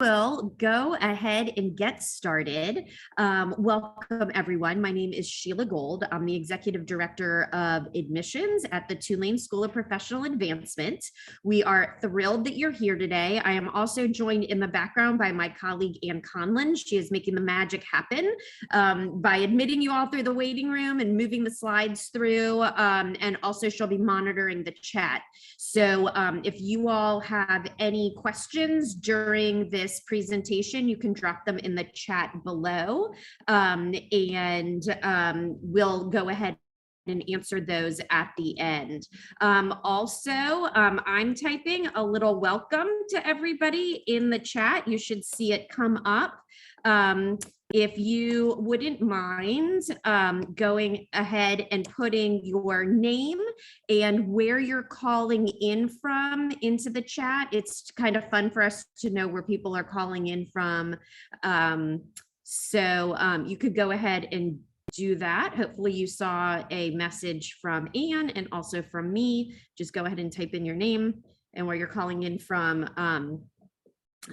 Will go ahead and get started. Welcome, everyone. My name is Sheila Gold. I'm the Executive Director of Admissions at the Tulane School of Professional Advancement. We are thrilled that you're here today. I am also joined in the background by my colleague, Ann Conlon. She is making the magic happen by admitting you all through the waiting room and moving the slides through, and also she'll be monitoring the chat. So if you all have any questions during this presentation, you can drop them in the chat below, and we'll go ahead and answer those at the end. I'm typing a little welcome to everybody in the chat. You should see it come up. If you wouldn't mind going ahead and putting your name and where you're calling in from into the chat, it's kind of fun for us to know where people are calling in from. You could go ahead and do that. Hopefully you saw a message from Ann and also from me. Just go ahead and type in your name and where you're calling in from.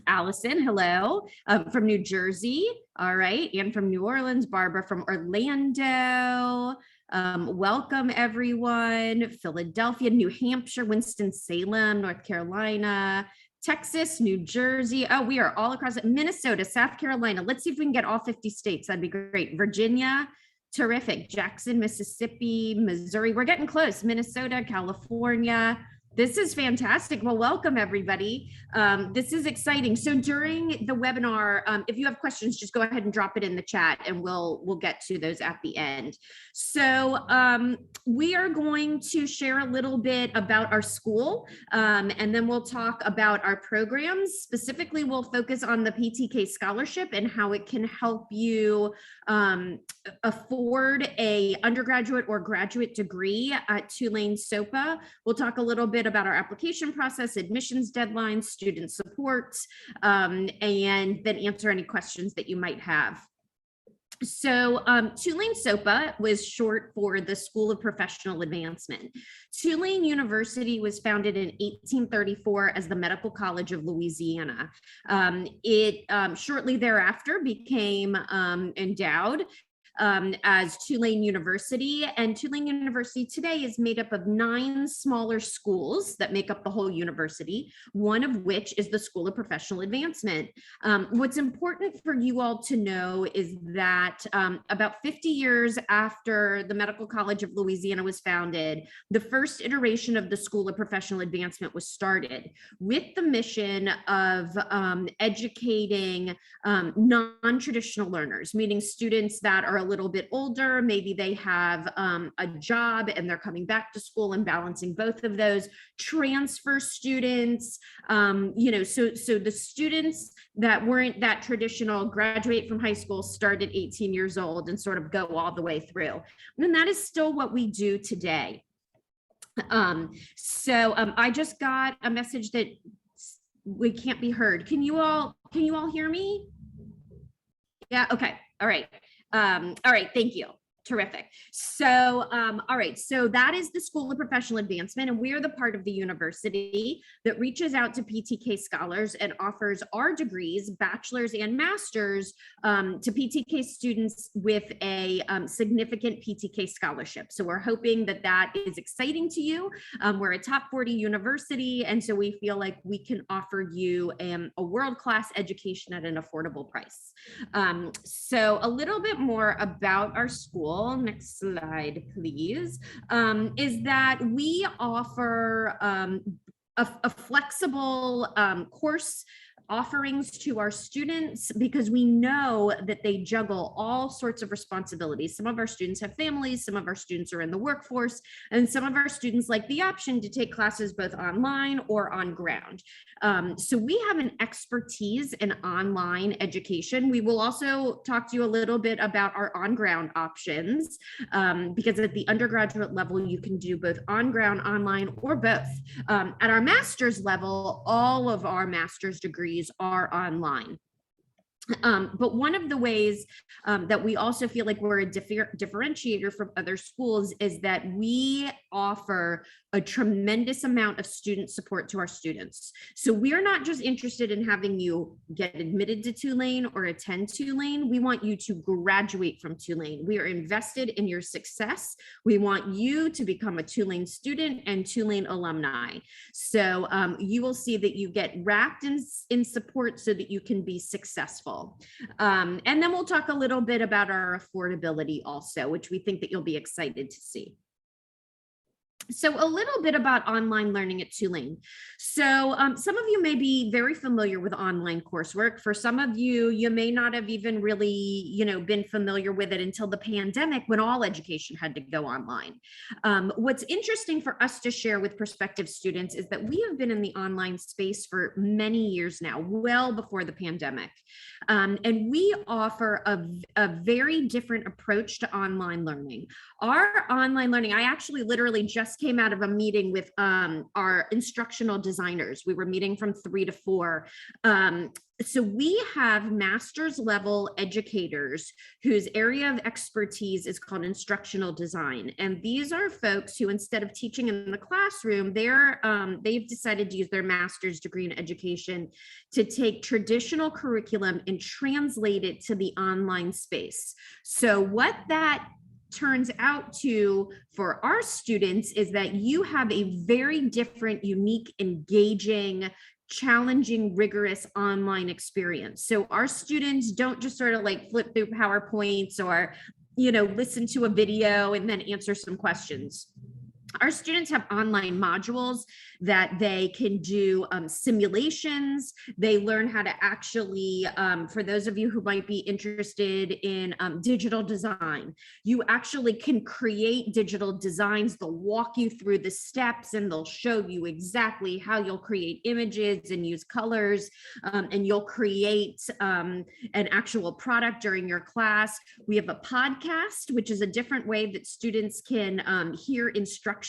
Allison, hello, from New Jersey. All right. And from New Orleans, Barbara from Orlando. Welcome, everyone. Philadelphia, New Hampshire, Winston-Salem, North Carolina, Texas, New Jersey. Oh, we are all across it. Minnesota, South Carolina. Let's see if we can get all 50 states. That'd be great. Virginia, terrific. Jackson, Mississippi, Missouri. We're getting close. Minnesota, California. This is fantastic. Well, welcome, everybody. This is exciting. So during the webinar, if you have questions, just go ahead and drop it in the chat and we'll get to those at the end. So we are going to share a little bit about our school, and then we'll talk about our programs. Specifically, we'll focus on the PTK scholarship and how it can help you afford a undergraduate or graduate degree at Tulane SoPA. We'll talk a little bit about our application process, admissions deadlines, student support, and then answer any questions that you might have. So Tulane SoPA was short for the School of Professional Advancement. Tulane University was founded in 1834 as the Medical College of Louisiana. It shortly thereafter became endowed as Tulane University, and Tulane University today is made up of 9 smaller schools that make up the whole university, one of which is the School of Professional Advancement. What's important for you all to know is that about 50 years after the Medical College of Louisiana was founded, the first iteration of the School of Professional Advancement was started with the mission of educating non-traditional learners, meaning students that are a little bit older, maybe they have a job and they're coming back to school and balancing both of those, transfer students, so the students that weren't that traditional graduate from high school, start at 18 years old and sort of go all the way through. And that is still what we do today. I just got a message that we can't be heard. Can you all hear me? Yeah, okay, all right. All right, thank you. Terrific. So, all right, so that is the School of Professional Advancement, and we are the part of the university that reaches out to PTK scholars and offers our degrees, bachelors and masters, to PTK students with a significant PTK scholarship. So we're hoping that that is exciting to you. We're a top 40 university, and so we feel like we can offer you a world-class education at an affordable price. So a little bit more about our school. Next slide, please, is that we offer a flexible course offerings to our students because we know that they juggle all sorts of responsibilities. Some of our students have families, some of our students are in the workforce, and some of our students like the option to take classes both online or on ground. So we have an expertise in online education. We will also talk to you a little bit about our on-ground options, because at the undergraduate level, you can do both on-ground, online, or both. At our master's level, all of our master's degrees are online. But one of the ways that we also feel like we're a differentiator from other schools is that we offer a tremendous amount of student support to our students. So we are not just interested in having you get admitted to Tulane or attend Tulane. We want you to graduate from Tulane. We are invested in your success. We want you to become a Tulane student and Tulane alumni. So you will see that you get wrapped in support so that you can be successful. And then we'll talk a little bit about our affordability also, which we think that you'll be excited to see. So a little bit about online learning at Tulane. So some of you may be very familiar with online coursework. For some of you, you may not have even really, been familiar with it until the pandemic when all education had to go online. What's interesting for us to share with prospective students is that we have been in the online space for many years now, well before the pandemic. And we offer a very different approach to online learning. Our online learning, I actually literally just came out of a meeting with our instructional designers. We were meeting from 3 to 4. So we have master's level educators whose area of expertise is called instructional design. And these are folks who, instead of teaching in the classroom, they've decided to use their master's degree in education to take traditional curriculum and translate it to the online space. So what that turns out to for our students is that you have a very different, unique, engaging, challenging, rigorous online experience. So our students don't just sort of like flip through PowerPoints or, listen to a video and then answer some questions. Our students have online modules that they can do simulations. They learn how to actually, for those of you who might be interested in digital design, you actually can create digital designs. They'll walk you through the steps and they'll show you exactly how you'll create images and use colors, and you'll create an actual product during your class. We have a podcast, which is a different way that students can hear instruction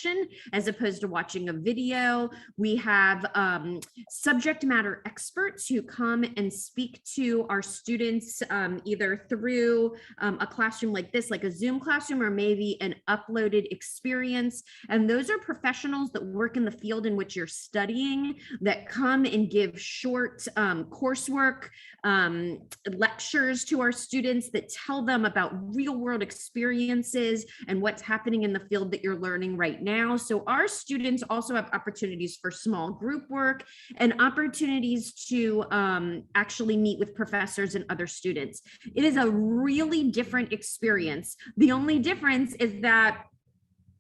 as opposed to watching a video. We have subject matter experts who come and speak to our students either through a classroom like this, like a Zoom classroom, or maybe an uploaded experience. And those are professionals that work in the field in which you're studying that come and give short coursework lectures to our students that tell them about real world experiences and what's happening in the field that you're learning right now. So our students also have opportunities for small group work and opportunities to actually meet with professors and other students. It is a really different experience. The only difference is that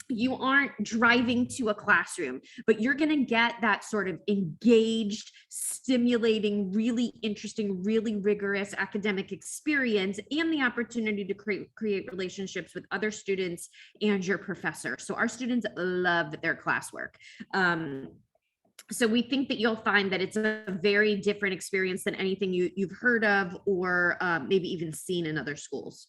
you aren't driving to a classroom, but you're going to get that sort of engaged, stimulating, really interesting, really rigorous academic experience and the opportunity to create relationships with other students and your professor. So our students love their classwork. So we think that you'll find that it's a very different experience than anything you've heard of or maybe even seen in other schools.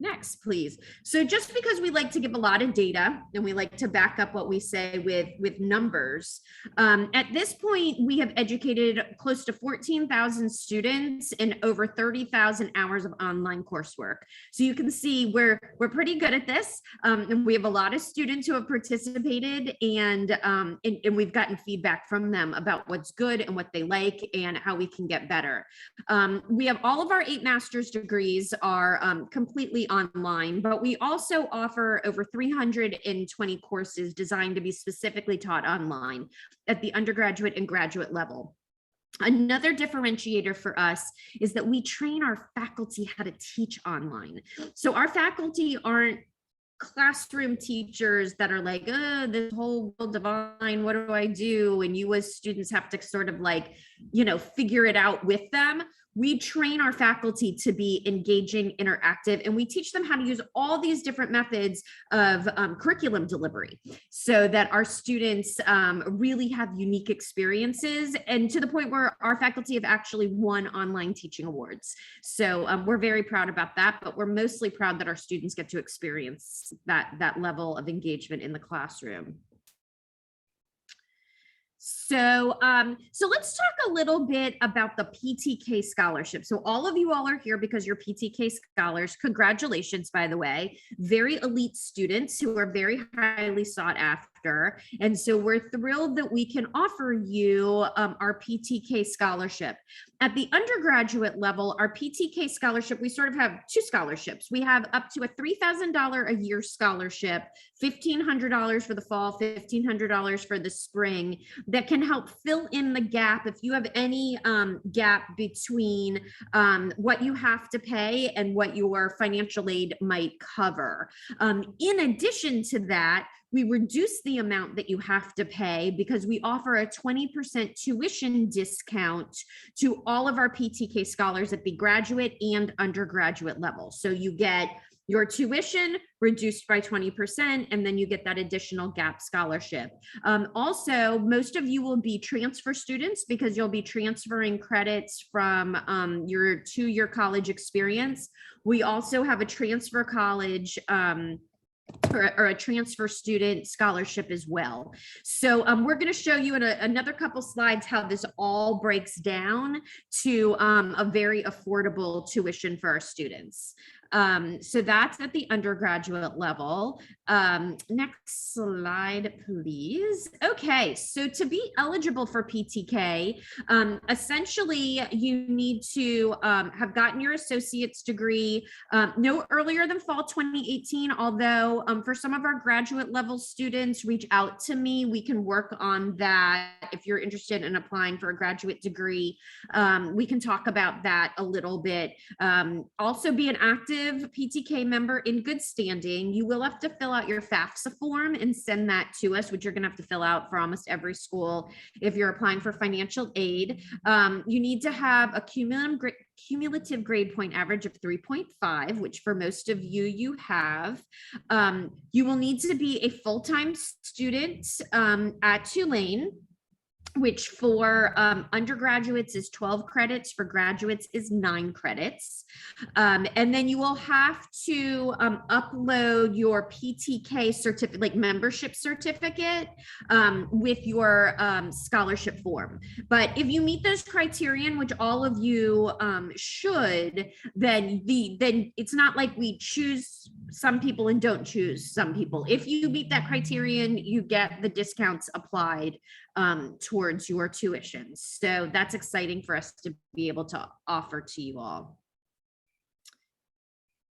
Next, please. So just because we like to give a lot of data and we like to back up what we say with numbers, at this point, we have educated close to 14,000 students in over 30,000 hours of online coursework. So you can see we're pretty good at this, and we have a lot of students who have participated, and we've gotten feedback from them about what's good and what they like and how we can get better. We have all of our 8 master's degrees are completely online, but we also offer over 320 courses designed to be specifically taught online at the undergraduate and graduate level. Another differentiator for us is that we train our faculty how to teach online. So our faculty aren't classroom teachers that are like, this whole world divine, what do I do? And you as students have to sort of like, figure it out with them. We train our faculty to be engaging, interactive, and we teach them how to use all these different methods of curriculum delivery so that our students really have unique experiences, and to the point where our faculty have actually won online teaching awards. So we're very proud about that, but we're mostly proud that our students get to experience that level of engagement in the classroom. So let's talk a little bit about the PTK scholarship. So all are here because you're PTK scholars. Congratulations, by the way. Very elite students who are very highly sought after. And so we're thrilled that we can offer you our PTK scholarship. At the undergraduate level, our PTK scholarship, we sort of have two scholarships. We have up to a $3,000 a year scholarship, $1,500 for the fall, $1,500 for the spring, that can help fill in the gap if you have any gap between what you have to pay and what your financial aid might cover. In addition to that, we reduce the amount that you have to pay because we offer a 20% tuition discount to all of our PTK scholars at the graduate and undergraduate level. So you get your tuition reduced by 20%, and then you get that additional gap scholarship. Also, most of you will be transfer students because you'll be transferring credits from your 2-year college experience. We also have a transfer college or a transfer student scholarship as well. So we're going to show you in another couple slides how this all breaks down to a very affordable tuition for our students. So that's at the undergraduate level. Next slide, please. Okay, so to be eligible for PTK, essentially you need to have gotten your associate's degree no earlier than fall 2018, although for some of our graduate level students, reach out to me. We can work on that. If you're interested in applying for a graduate degree, we can talk about that a little bit. Also be an active PTK member in good standing. You will have to fill out your FAFSA form and send that to us, which you're going to have to fill out for almost every school if you're applying for financial aid. You need to have a cumulative grade point average of 3.5, which for most of you, you have. You will need to be a full-time student at Tulane, which for undergraduates is 12 credits, for graduates is 9 credits. And then you will have to upload your PTK certificate, like membership certificate, with your scholarship form. But if you meet those criterion, which all of you should, then it's not like we choose some people and don't choose some people. If you meet that criterion, you get the discounts applied towards your tuition. So that's exciting for us to be able to offer to you all.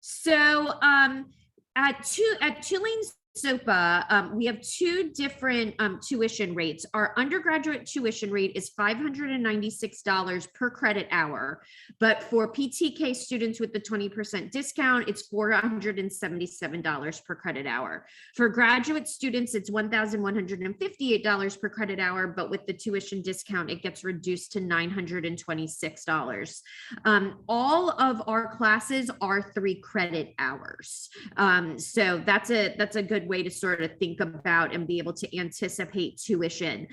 So at Tulane SoPA, we have 2 different tuition rates. Our undergraduate tuition rate is $596 per credit hour, but for PTK students with the 20% discount, it's $477 per credit hour. For graduate students, it's $1,158 per credit hour, but with the tuition discount, it gets reduced to $926. All of our classes are 3 credit hours. So that's a good way to sort of think about and be able to anticipate tuition.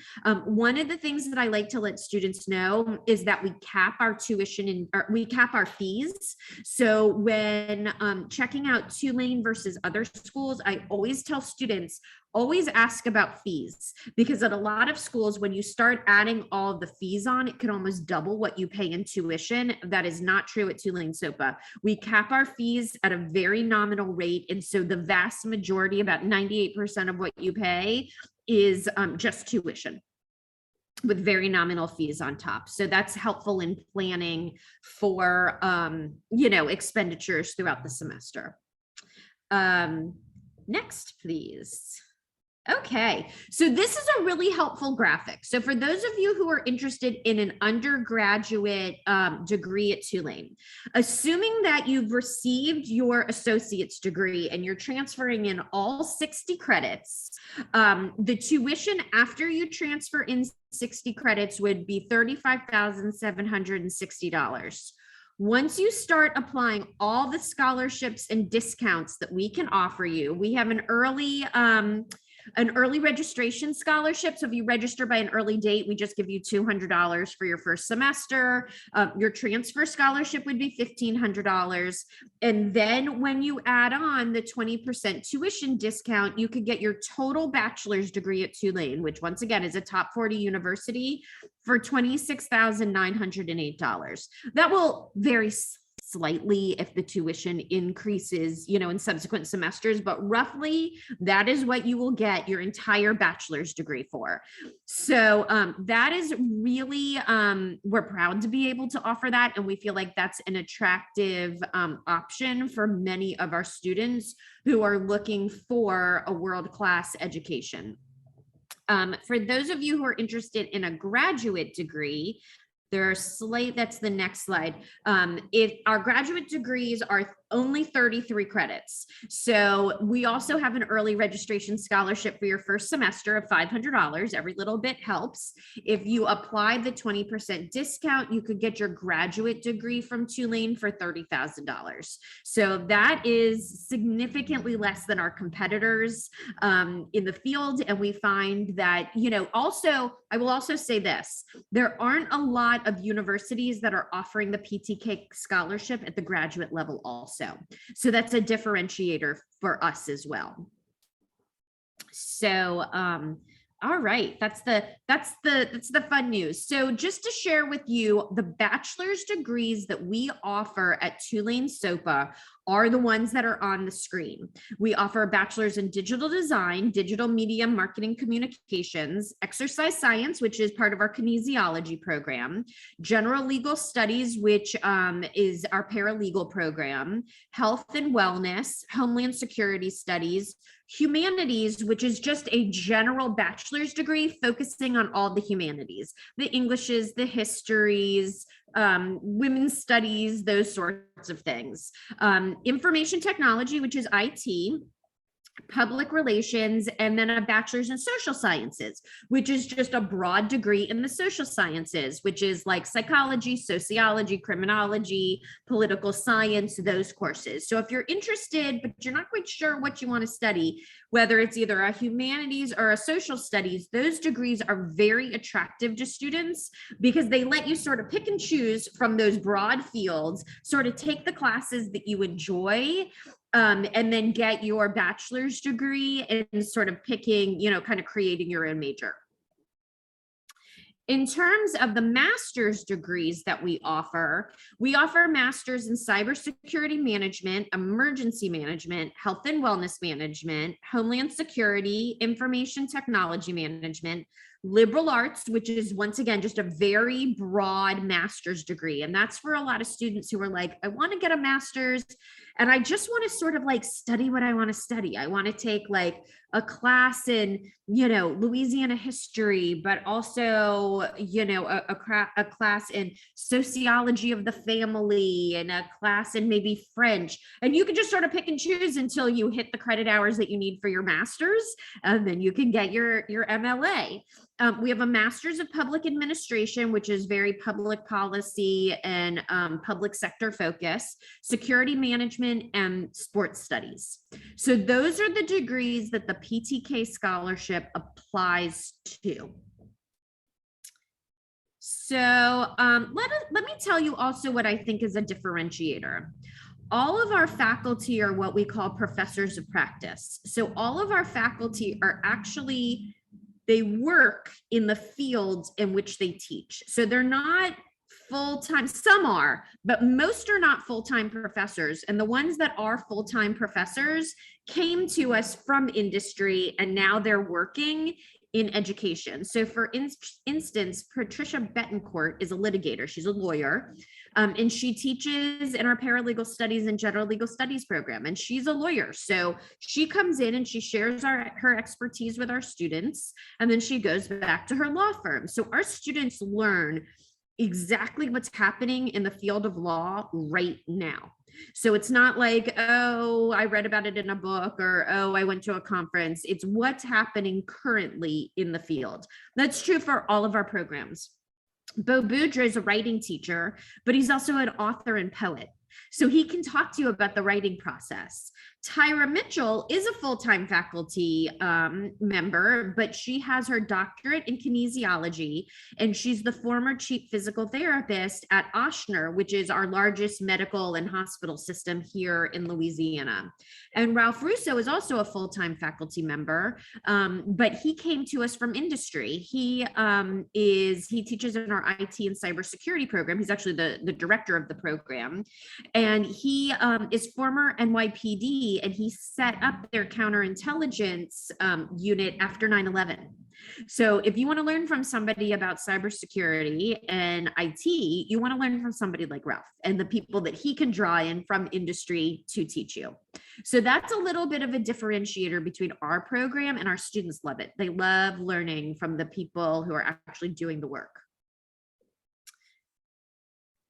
One of the things that I like to let students know is that we cap our tuition we cap our fees. So when checking out Tulane versus other schools, I always tell students, always ask about fees, because at a lot of schools, when you start adding all of the fees on, it can almost double what you pay in tuition. That is not true at Tulane SoPA. We cap our fees at a very nominal rate. And so the vast majority, about 98% of what you pay, is just tuition with very nominal fees on top. So that's helpful in planning for, expenditures throughout the semester. Next, please. Okay, so this is a really helpful graphic. So for those of you who are interested in an undergraduate degree at Tulane, assuming that you've received your associate's degree and you're transferring in all 60 credits, the tuition after you transfer in 60 credits would be $35,760. Once you start applying all the scholarships and discounts that we can offer you, we have an early An early registration scholarship. So if you register by an early date, we just give you $200 for your first semester. Your transfer scholarship would be $1,500. And then when you add on the 20% tuition discount, you could get your total bachelor's degree at Tulane, which once again is a top 40 university, for $26,908. That will vary slightly if the tuition increases, in subsequent semesters, but roughly that is what you will get your entire bachelor's degree for. So that is really, we're proud to be able to offer that. And we feel like that's an attractive option for many of our students who are looking for a world-class education. For those of you who are interested in a graduate degree, that's the next slide. If our graduate degrees are only 33 credits. So we also have an early registration scholarship for your first semester of $500. Every little bit helps. If you apply the 20% discount, you could get your graduate degree from Tulane for $30,000. So that is significantly less than our competitors in the field. And we find that, also, I will also say this, there aren't a lot of universities that are offering the PTK scholarship at the graduate level also. So that's a differentiator for us as well. So, all right, that's the fun news. So just to share with you, the bachelor's degrees that we offer at Tulane SoPA are the ones that are on the screen. We offer a bachelor's in digital design, digital media, marketing, communications, exercise science, which is part of our kinesiology program, general legal studies, which is our paralegal program, health and wellness, homeland security studies, humanities, which is just a general bachelor's degree focusing on all the humanities, the Englishes, the histories, women's studies, those sorts of things. Information technology, which is IT, public relations, and then a bachelor's in social sciences, which is just a broad degree in the social sciences, which is like psychology, sociology, criminology, political science, those courses. So if you're interested, but you're not quite sure what you want to study, whether it's either a humanities or a social studies, those degrees are very attractive to students because they let you sort of pick and choose from those broad fields, sort of take the classes that you enjoy, and then get your bachelor's degree and sort of picking, kind of creating your own major. In terms of the master's degrees that we offer master's in cybersecurity management, emergency management, health and wellness management, homeland security, information technology management, liberal arts, which is once again just a very broad master's degree. And that's for a lot of students who are like, I want to get a master's and I just want to sort of like study what I want to study. I want to take like a class in, Louisiana history, but also, a class in sociology of the family and a class in maybe French. And you can just sort of pick and choose until you hit the credit hours that you need for your master's, and then you can get your MLA. We have a master's of public administration, which is very public policy and public sector focus, security management, and sports studies. So those are the degrees that the PTK scholarship applies to. So let me tell you also what I think is a differentiator. All of our faculty are what we call professors of practice. So all of our faculty are actually, they work in the fields in which they teach. So they're not full-time, some are, but most are not full-time professors. And the ones that are full-time professors came to us from industry and now they're working in education. So for instance, Patricia Betancourt is a litigator. She's a lawyer, and she teaches in our paralegal studies and general legal studies program, and she's a lawyer. So she comes in and she shares her expertise with our students, and then she goes back to her law firm. So our students learn exactly what's happening in the field of law right now. So it's not like, oh, I read about it in a book, or, oh, I went to a conference. It's what's happening currently in the field. That's true for all of our programs. Bo Boudre is a writing teacher, but he's also an author and poet. So he can talk to you about the writing process. Tyra Mitchell is a full-time faculty member, but she has her doctorate in kinesiology, and she's the former chief physical therapist at Ochsner, which is our largest medical and hospital system here in Louisiana. And Ralph Russo is also a full-time faculty member, but he came to us from industry. He teaches in our IT and cybersecurity program. He's actually the director of the program, and he is former NYPD, and he set up their counterintelligence unit after 9/11. So if you want to learn from somebody about cybersecurity and IT, you want to learn from somebody like Ralph and the people that he can draw in from industry to teach you. So that's a little bit of a differentiator between our program, and our students love it. They love learning from the people who are actually doing the work.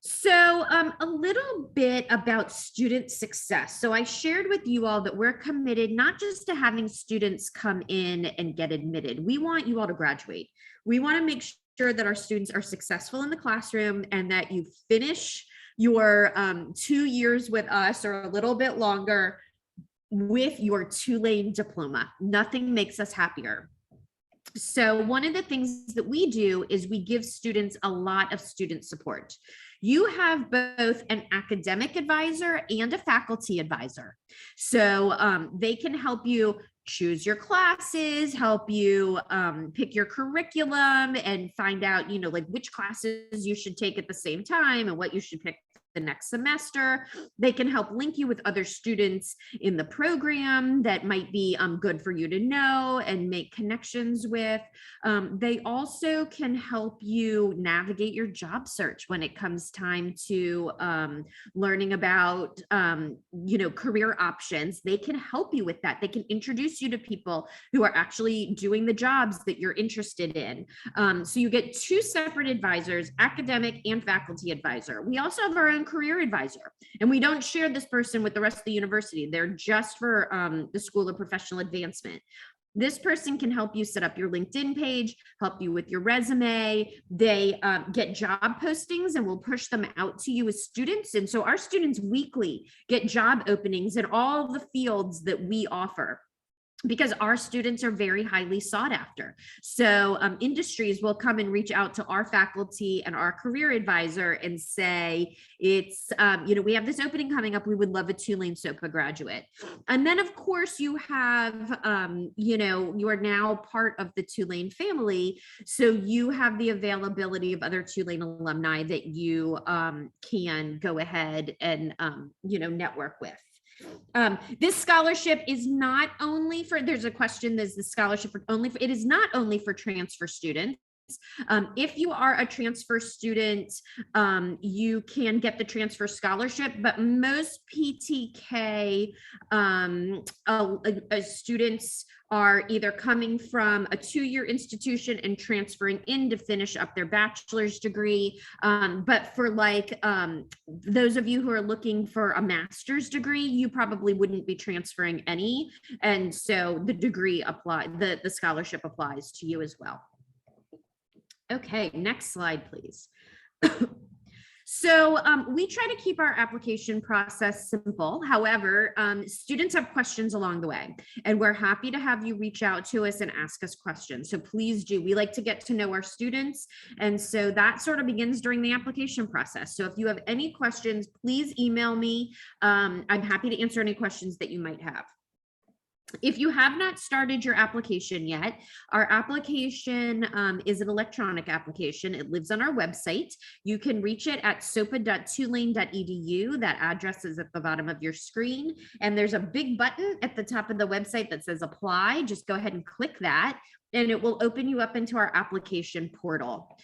So a little bit about student success. So I shared with you all that we're committed not just to having students come in and get admitted. We want you all to graduate. We want to make sure that our students are successful in the classroom and that you finish your 2 years with us or a little bit longer with your Tulane diploma. Nothing makes us happier. So one of the things that we do is we give students a lot of student support. You have both an academic advisor and a faculty advisor. So they can help you choose your classes, help you pick your curriculum and find out, like which classes you should take at the same time and what you should pick the next semester. They can help link you with other students in the program that might be good for you to know and make connections with. They also can help you navigate your job search when it comes time to learning about career options. They can help you with that. They can introduce you to people who are actually doing the jobs that you're interested in. So you get 2 separate advisors, academic and faculty advisor. We also have our own career advisor, and we don't share this person with the rest of the university. They're just for the School of Professional Advancement. This person can help you set up your LinkedIn page, help you with your resume. They get job postings and will push them out to you as students. And so our students weekly get job openings in all the fields that we offer, because our students are very highly sought after. So industries will come and reach out to our faculty and our career advisor and say, it's, we have this opening coming up. We would love a Tulane SoPA graduate. And then of course you have, you are now part of the Tulane family. So you have the availability of other Tulane alumni that you can go ahead and, network with. This scholarship is not only for, there's a question, is the scholarship it is not only for transfer students. If you are a transfer student, you can get the transfer scholarship, but most PTK students are either coming from a 2-year institution and transferring in to finish up their bachelor's degree. But for those of you who are looking for a master's degree, you probably wouldn't be transferring any. And so the degree the scholarship applies to you as well. Okay, next slide, please. So we try to keep our application process simple. However, students have questions along the way, and we're happy to have you reach out to us and ask us questions. So please do. We like to get to know our students. And so that sort of begins during the application process. So if you have any questions, please email me. I'm happy to answer any questions that you might have. If you have not started your application yet, our application is an electronic application. It lives on our website. You can reach it at sopa.tulane.edu. That address is at the bottom of your screen. And there's a big button at the top of the website that says apply. Just go ahead and click that, and it will open you up into our application portal.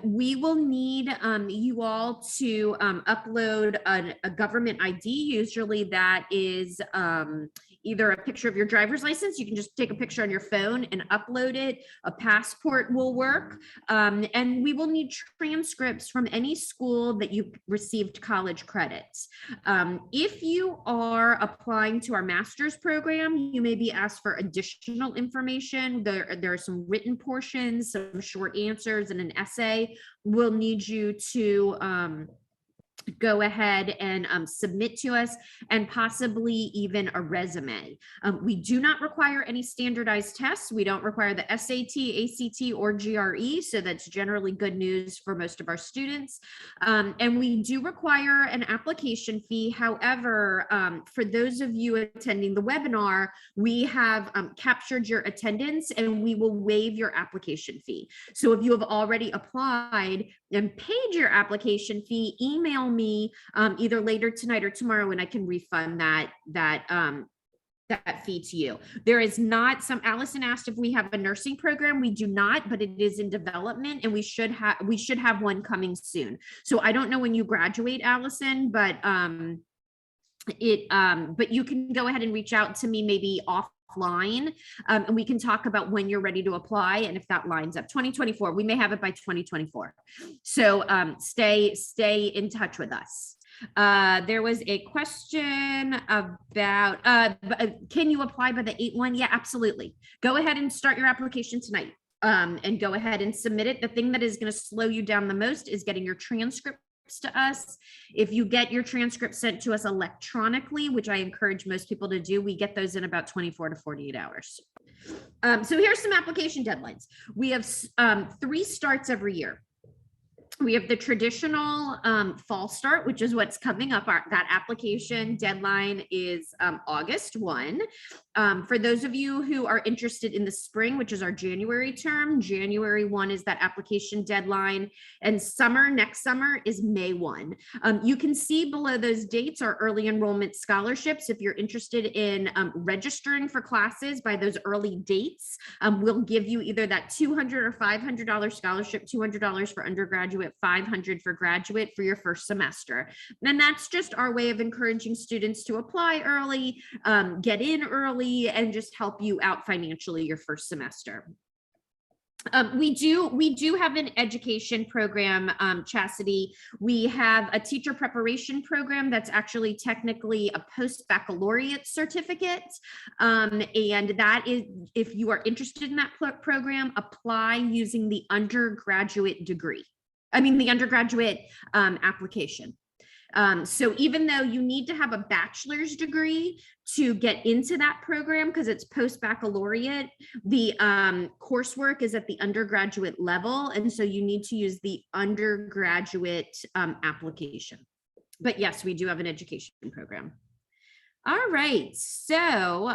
We will need you all to upload a government ID. Usually that is either a picture of your driver's license. You can just take a picture on your phone and upload it. A passport will work. And we will need transcripts from any school that you received college credits. If you are applying to our master's program, you may be asked for additional information. There are some written portions, some short answers, and an essay. We'll need you to go ahead and submit to us, and possibly even a resume. We do not require any standardized tests. We don't require the SAT, ACT, or GRE, so that's generally good news for most of our students. And we do require an application fee. However, for those of you attending the webinar, we have captured your attendance and we will waive your application fee. So if you have already applied and paid your application fee, email me either later tonight or tomorrow, and I can refund that fee to you. There is not some, Allison asked if we have a nursing program. We do not, but it is in development, and we should have one coming soon. So I don't know when you graduate, Allison, but but you can go ahead and reach out to me maybe offline, and we can talk about when you're ready to apply and if that lines up. 2024, we may have it by 2024. So stay in touch with us. There was a question about, can you apply by the 8/1? Yeah, absolutely. Go ahead and start your application tonight. And go ahead and submit it. The thing that is going to slow you down the most is getting your transcript to us. If you get your transcript sent to us electronically, which I encourage most people to do, we get those in about 24 to 48 hours. So here's some application deadlines. We have 3 starts every year. We have the traditional fall start, which is what's coming up. That application deadline is August 1. For those of you who are interested in the spring, which is our January term, January 1 is that application deadline, and next summer is May 1. You can see below those dates are early enrollment scholarships. If you're interested in registering for classes by those early dates, we'll give you either that $200 or $500 scholarship, $200 for undergraduate, $500 for graduate for your first semester. And that's just our way of encouraging students to apply early, get in early, and just help you out financially your first semester. We do have an education program, Chastity. We have a teacher preparation program that's actually technically a post-baccalaureate certificate. And that is, if you are interested in that program, apply using the undergraduate degree. The undergraduate application. So even though you need to have a bachelor's degree to get into that program, because it's post-baccalaureate, the coursework is at the undergraduate level. And so you need to use the undergraduate application. But yes, we do have an education program. All right. So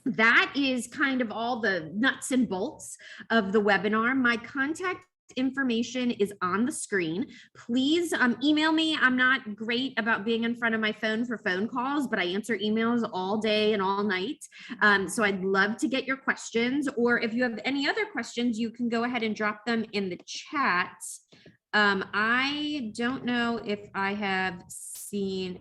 that is kind of all the nuts and bolts of the webinar. My contact information is on the screen. Please email me. I'm not great about being in front of my phone for phone calls, but I answer emails all day and all night. So I'd love to get your questions, or if you have any other questions, you can go ahead and drop them in the chat. I don't know if I have seen,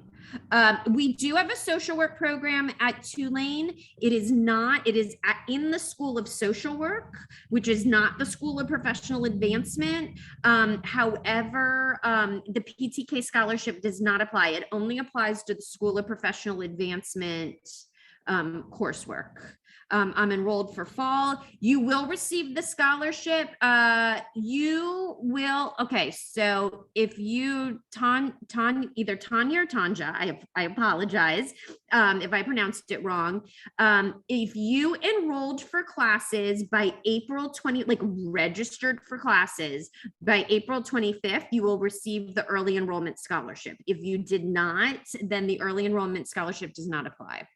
we do have a social work program at Tulane. It is in the School of Social Work, which is not the School of Professional Advancement. However, the PTK scholarship does not apply. It only applies to the School of Professional Advancement coursework. I'm enrolled for fall. You will receive the scholarship. You will. Okay, so if you either Tanya or Tanja, I apologize if I pronounced it wrong. If you enrolled for classes by April 20, like registered for classes by April 25th, you will receive the early enrollment scholarship. If you did not, then the early enrollment scholarship does not apply.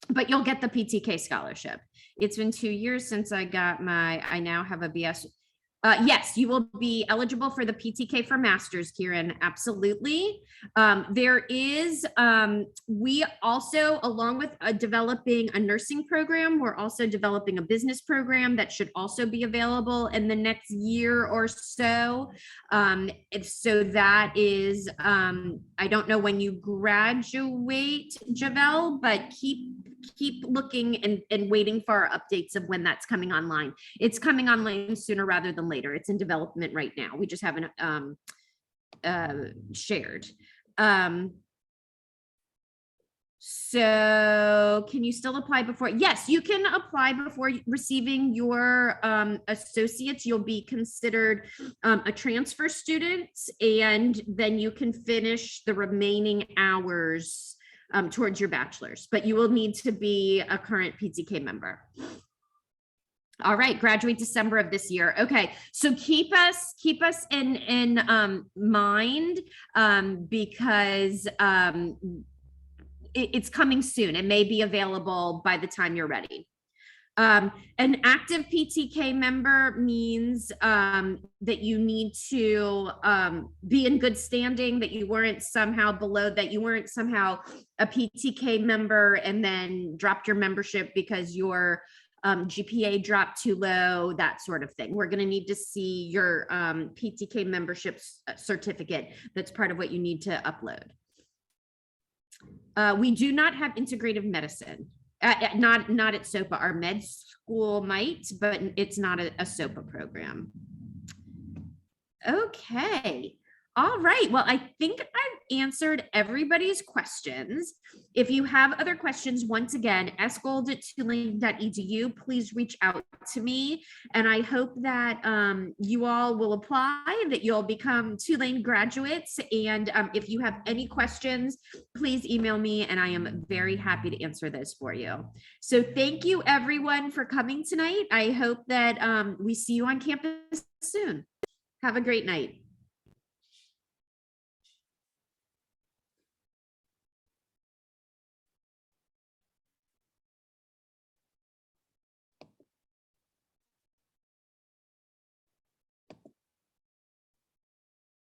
But you'll get the PTK scholarship. It's been 2 years since I now have a BS. Yes, you will be eligible for the PTK for masters, Kieran. Absolutely. There is, we also, along with developing a nursing program, we're also developing a business program that should also be available in the next year or so. So that is, I don't know when you graduate, Javel, but keep looking and waiting for our updates of when that's coming online. It's coming online sooner rather than later. It's in development right now. We just haven't shared. So can you still apply before? Yes, you can apply before receiving your associates. You'll be considered a transfer student, and then you can finish the remaining hours towards your bachelor's, but you will need to be a current PTK member. All right, graduate December of this year. Okay, so keep us in mind because it's coming soon. It may be available by the time you're ready. An active PTK member means that you need to be in good standing, that you weren't somehow that you weren't somehow a PTK member and then dropped your membership because your GPA dropped too low, that sort of thing. We're going to need to see your PTK membership certificate. That's part of what you need to upload. We do not have integrative medicine. Not at SoPA. Our med school might, but it's not a SoPA program. Okay. All right. Well, I think I've answered everybody's questions. If you have other questions, once again, sgold@tulane.edu, please reach out to me. And I hope that you all will apply, that you'll become Tulane graduates. And if you have any questions, please email me and I am very happy to answer those for you. So thank you everyone for coming tonight. I hope that we see you on campus soon. Have a great night.